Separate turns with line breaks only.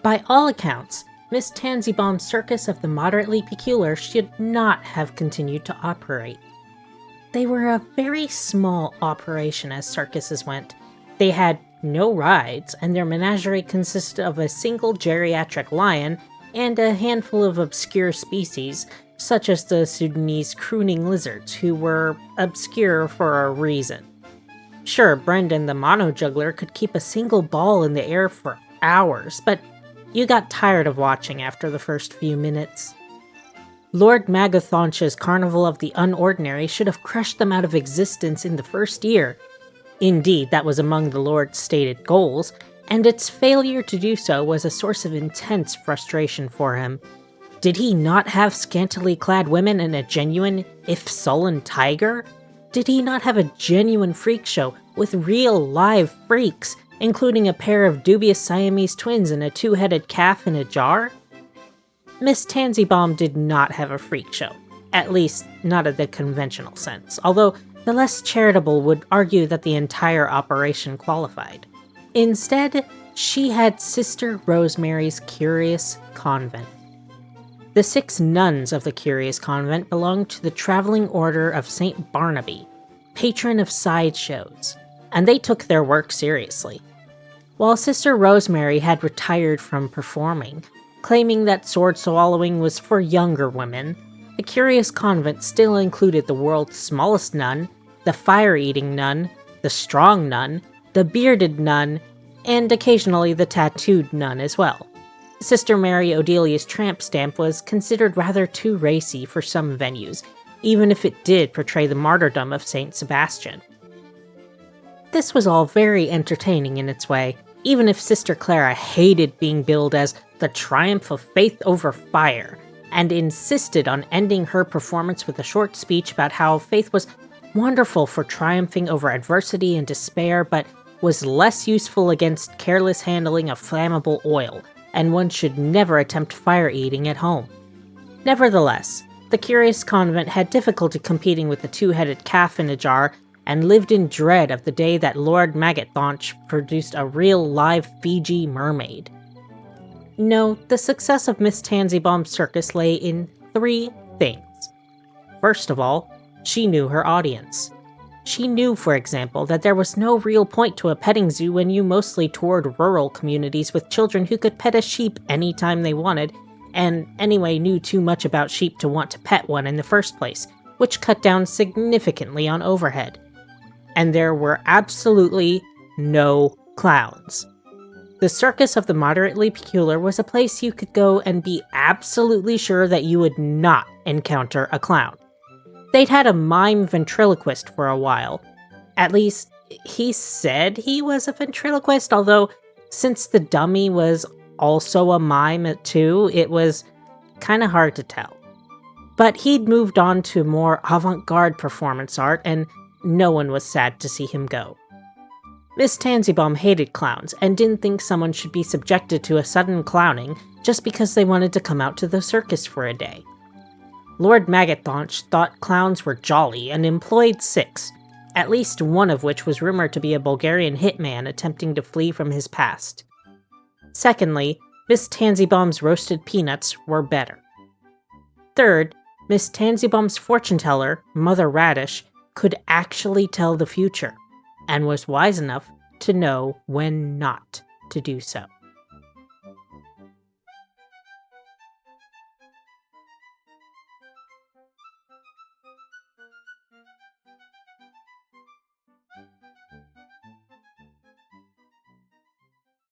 By all accounts, Miss Tansybaum's Circus of the Moderately Peculiar should not have continued to operate. They were a very small operation as circuses went. They had no rides, and their menagerie consisted of a single geriatric lion and a handful of obscure species, such as the Sudanese crooning lizards, who were obscure for a reason. Sure, Brendan the mono-juggler could keep a single ball in the air for hours, but you got tired of watching after the first few minutes. Lord Magathonch's Carnival of the Unordinary should have crushed them out of existence in the first year. Indeed, that was among the Lord's stated goals, and its failure to do so was a source of intense frustration for him. Did he not have scantily clad women and a genuine, if sullen, tiger? Did he not have a genuine freak show with real live freaks, including a pair of dubious Siamese twins and a two-headed calf in a jar? Miss Tansybaum did not have a freak show, at least not in the conventional sense, although the less charitable would argue that the entire operation qualified. Instead, she had Sister Rosemary's Curious Convent. The 6 nuns of the Curious Convent belonged to the Traveling Order of St. Barnaby, patron of sideshows, and they took their work seriously. While Sister Rosemary had retired from performing, claiming that sword swallowing was for younger women, the Curious Convent still included the world's smallest nun, the fire-eating nun, the strong nun, the bearded nun, and occasionally the tattooed nun as well. Sister Mary Odelia's tramp stamp was considered rather too racy for some venues, even if it did portray the martyrdom of Saint Sebastian. This was all very entertaining in its way, even if Sister Clara hated being billed as the triumph of faith over fire, and insisted on ending her performance with a short speech about how faith was wonderful for triumphing over adversity and despair, but was less useful against careless handling of flammable oil, and one should never attempt fire eating at home. Nevertheless, the Curious Convent had difficulty competing with the two-headed calf in a jar, and lived in dread of the day that Lord Magathonch produced a real live Fiji mermaid. No, the success of Miss Tansybaum's circus lay in 3 things. First of all, she knew her audience. She knew, for example, that there was no real point to a petting zoo when you mostly toured rural communities with children who could pet a sheep anytime they wanted, and anyway knew too much about sheep to want to pet one in the first place, which cut down significantly on overhead. And there were absolutely no clowns. The Circus of the Moderately Peculiar was a place you could go and be absolutely sure that you would not encounter a clown. They'd had a Mime Ventriloquist for a while. At least, he said he was a ventriloquist, although since the dummy was also a mime too, it was kinda hard to tell. But he'd moved on to more avant-garde performance art, and no one was sad to see him go. Miss Tansybaum hated clowns, and didn't think someone should be subjected to a sudden clowning just because they wanted to come out to the circus for a day. Lord Magathonch thought clowns were jolly and employed 6, at least one of which was rumored to be a Bulgarian hitman attempting to flee from his past. Secondly, Miss Tansybaum's roasted peanuts were better. Third, Miss Tansybaum's fortune teller, Mother Radish, could actually tell the future, and was wise enough to know when not to do so.